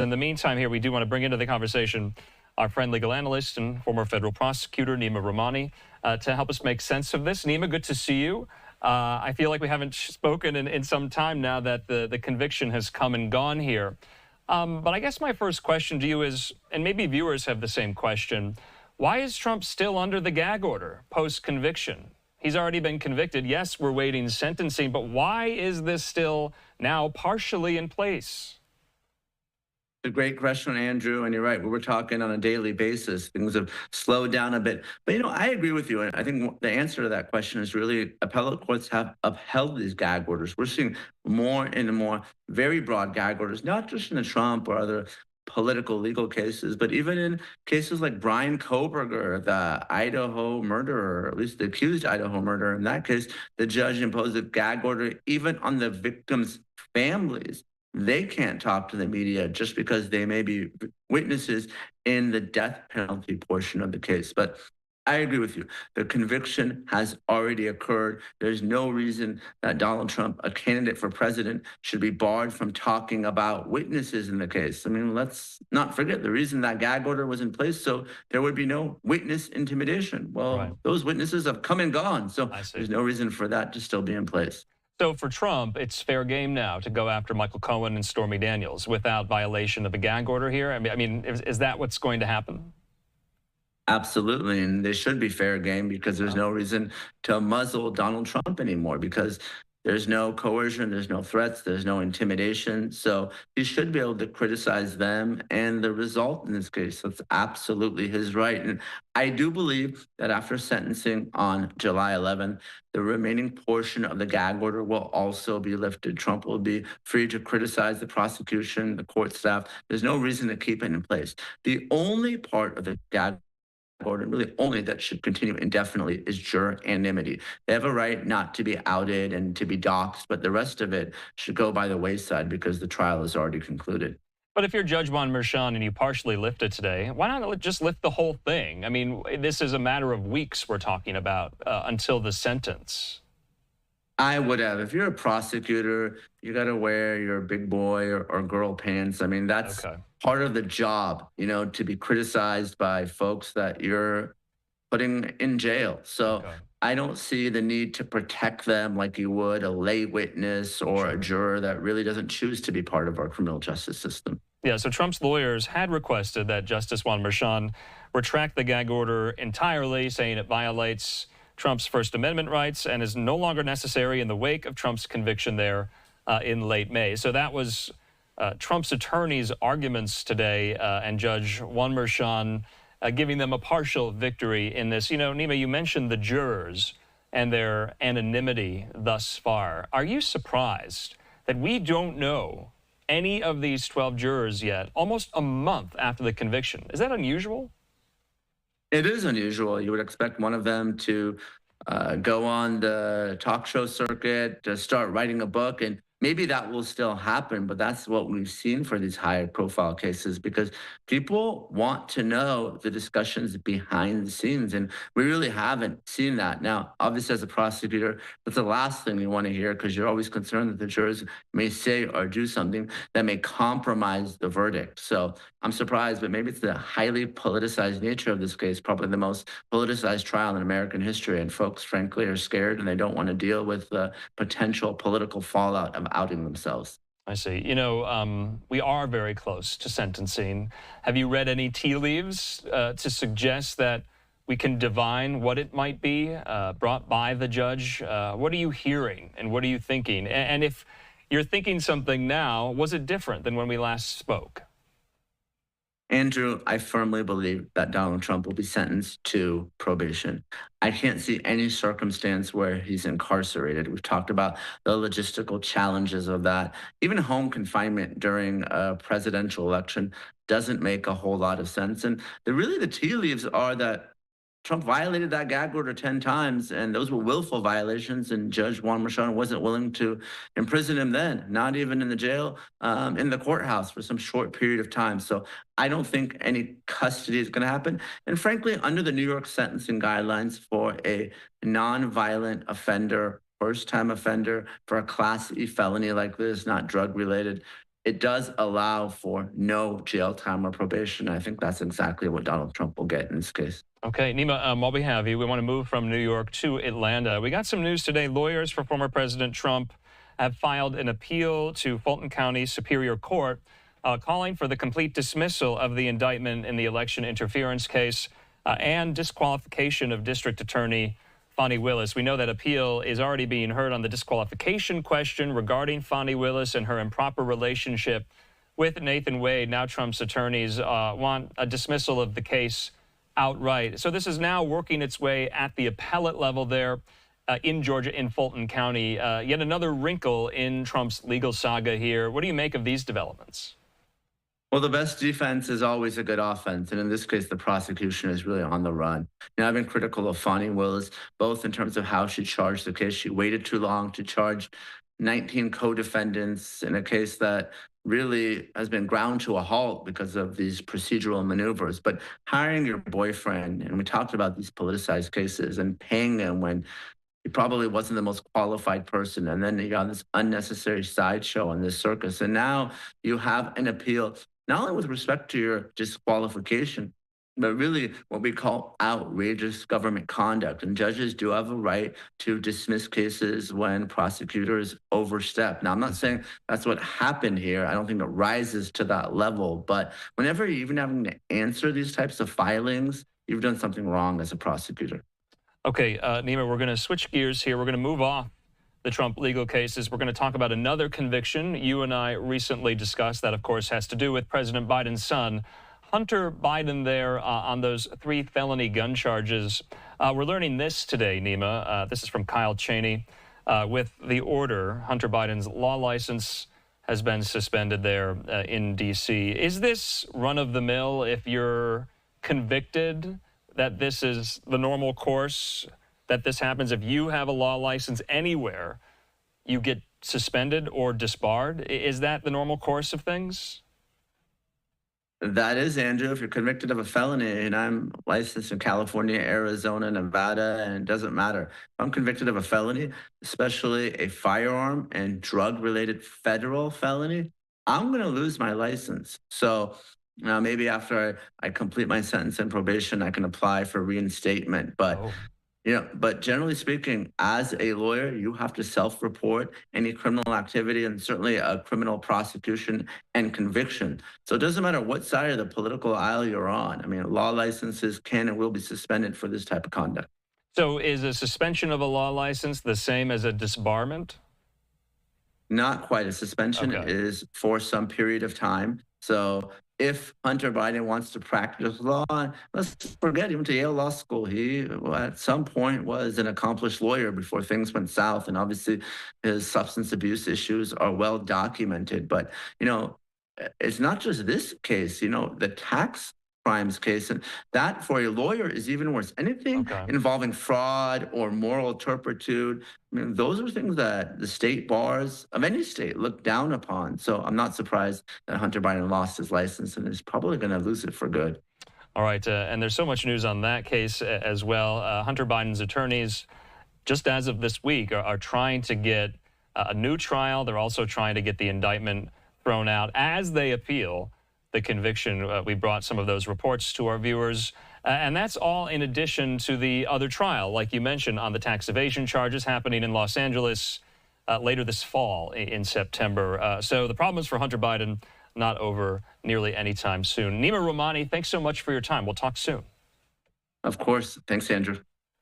In the meantime here, we do want to bring into the conversation our friend, legal analyst and former federal prosecutor, Neama Rahmani, to help us make sense of this. Neama, good to see you. I feel like we haven't spoken in some time now that the conviction has come and gone here. But I guess my first question to you is, and maybe viewers have the same question, why is Trump still under the gag order post-conviction? He's already been convicted. Yes, we're waiting sentencing, but why is this still now partially in place? A great question, Andrew, and you're right. We were talking on a daily basis. Things have slowed down a bit. But, I agree with you. And I think the answer to that question is really appellate courts have upheld these gag orders. We're seeing more and more very broad gag orders, not just in the Trump or other political legal cases, but even in cases like Brian Koberger, the Idaho murderer, or at least the accused Idaho murderer. In that case, the judge imposed a gag order even on the victims' families. They can't talk to the media just because they may be witnesses in the death penalty portion of the case. But I agree with you. The conviction has already occurred. There's no reason that Donald Trump, a candidate for president, should be barred from talking about witnesses in the case. I mean, let's not forget the reason that gag order was in place, so there would be no witness intimidation. Well, Right. Those witnesses have come and gone, so there's no reason for that to still be in place. So for Trump, it's fair game now to go after Michael Cohen and Stormy Daniels without violation of a gag order here? I mean, is that what's going to happen? Absolutely, and they should be fair game because there's no reason to muzzle Donald Trump anymore because there's no coercion, there's no threats, there's no intimidation. So he should be able to criticize them and the result in this case. That's absolutely his right. And I do believe that after sentencing on July 11th, the remaining portion of the gag order will also be lifted. Trump will be free to criticize the prosecution, the court staff. There's no reason to keep it in place. The only part of the gag order, really only that should continue indefinitely, is juror anonymity. They have a right not to be outed and to be doxxed, but the rest of it should go by the wayside because the trial is already concluded. But if you're Judge Juan Merchan and you partially lift it today, why not just lift the whole thing? I mean, this is a matter of weeks we're talking about until the sentence. I would have. If you're a prosecutor, you got to wear your big boy or girl pants. I mean, that's part of the job, to be criticized by folks that you're putting in jail. So I don't see the need to protect them like you would a lay witness or a juror that really doesn't choose to be part of our criminal justice system. Yeah, so Trump's lawyers had requested that Justice Juan Merchan retract the gag order entirely, saying it violates Trump's First Amendment rights and is no longer necessary in the wake of Trump's conviction there in late May. So that was Trump's attorney's arguments today, and Judge Juan Merchan giving them a partial victory in this. Neama, you mentioned the jurors and their anonymity thus far. Are you surprised that we don't know any of these 12 jurors yet, almost a month after the conviction? Is that unusual? It is unusual. You would expect one of them to go on the talk show circuit, to start writing a book, and maybe that will still happen, but that's what we've seen for these high profile cases because people want to know the discussions behind the scenes, and we really haven't seen that. Now, obviously, as a prosecutor, that's the last thing you want to hear because you're always concerned that the jurors may say or do something that may compromise the verdict. So I'm surprised, but maybe it's the highly politicized nature of this case, probably the most politicized trial in American history, and folks, frankly, are scared and they don't want to deal with the potential political fallout of outing themselves. I see. We are very close to sentencing. Have you read any tea leaves to suggest that we can divine what it might be brought by the judge? What are you hearing and what are you thinking? And if you're thinking something now, was it different than when we last spoke? Andrew, I firmly believe that Donald Trump will be sentenced to probation. I can't see any circumstance where he's incarcerated. We've talked about the logistical challenges of that. Even home confinement during a presidential election doesn't make a whole lot of sense. And the tea leaves are that Trump violated that gag order 10 times, and those were willful violations, and Judge Juan Merchan wasn't willing to imprison him then, not even in the jail, in the courthouse for some short period of time. So I don't think any custody is going to happen. And frankly, under the New York sentencing guidelines for a nonviolent offender, first-time offender, for a Class E felony like this, not drug-related, it does allow for no jail time or probation. I think that's exactly what Donald Trump will get in this case. Okay, Neema, while we have you, we want to move from New York to Atlanta. We got some news today. Lawyers for former President Trump have filed an appeal to Fulton County Superior Court calling for the complete dismissal of the indictment in the election interference case and disqualification of District Attorney Fani Willis. We know that appeal is already being heard on the disqualification question regarding Fani Willis and her improper relationship with Nathan Wade. Now Trump's attorneys want a dismissal of the case outright. So this is now working its way at the appellate level there in Georgia, in Fulton County. Yet another wrinkle in Trump's legal saga here. What do you make of these developments? Well, the best defense is always a good offense. And in this case, the prosecution is really on the run. I've been critical of Fani Willis, both in terms of how she charged the case. She waited too long to charge 19 co-defendants in a case that really has been ground to a halt because of these procedural maneuvers. But hiring your boyfriend, and we talked about these politicized cases, and paying them when he probably wasn't the most qualified person. And then you got this unnecessary sideshow and this circus. And now you have an appeal, not only with respect to your disqualification, but really what we call outrageous government conduct. And judges do have a right to dismiss cases when prosecutors overstep. Now, I'm not saying that's what happened here. I don't think it rises to that level. But whenever you're even having to answer these types of filings, you've done something wrong as a prosecutor. Okay, Neema, we're going to switch gears here. We're going to move off the Trump legal cases. We're going to talk about another conviction you and I recently discussed that, of course, has to do with President Biden's son, Hunter Biden, there on those 3 felony gun charges. We're learning this today, Neema. This is from Kyle Cheney. With the order, Hunter Biden's law license has been suspended there in D.C. Is this run-of-the-mill if you're convicted, that this is the normal course, that this happens if you have a law license anywhere, you get suspended or disbarred? Is that the normal course of things? That is, Andrew. If you're convicted of a felony, and I'm licensed in California, Arizona, Nevada, and it doesn't matter. If I'm convicted of a felony, especially a firearm and drug-related federal felony, I'm going to lose my license. So maybe after I complete my sentence and probation, I can apply for reinstatement. But but generally speaking, as a lawyer, you have to self-report any criminal activity and certainly a criminal prosecution and conviction. So it doesn't matter what side of the political aisle you're on. I mean, law licenses can and will be suspended for this type of conduct. So is a suspension of a law license the same as a disbarment? Not quite. A suspension is for some period of time. So if Hunter Biden wants to practice law, let's forget he went to Yale Law School. He, at some point, was an accomplished lawyer before things went south. And obviously, his substance abuse issues are well documented. But, it's not just this case, the tax crimes case. And that, for a lawyer, is even worse. Anything involving fraud or moral turpitude, I mean, those are things that the state bars of any state look down upon. So I'm not surprised that Hunter Biden lost his license and is probably going to lose it for good. All right. And there's so much news on that case as well. Hunter Biden's attorneys, just as of this week, are trying to get a new trial. They're also trying to get the indictment thrown out as they appeal the conviction. We brought some of those reports to our viewers. And that's all in addition to the other trial, like you mentioned, on the tax evasion charges happening in Los Angeles later this fall in September. So the problems for Hunter Biden not over nearly anytime soon. Neama Rahmani, thanks so much for your time. We'll talk soon. Of course. Thanks, Andrew.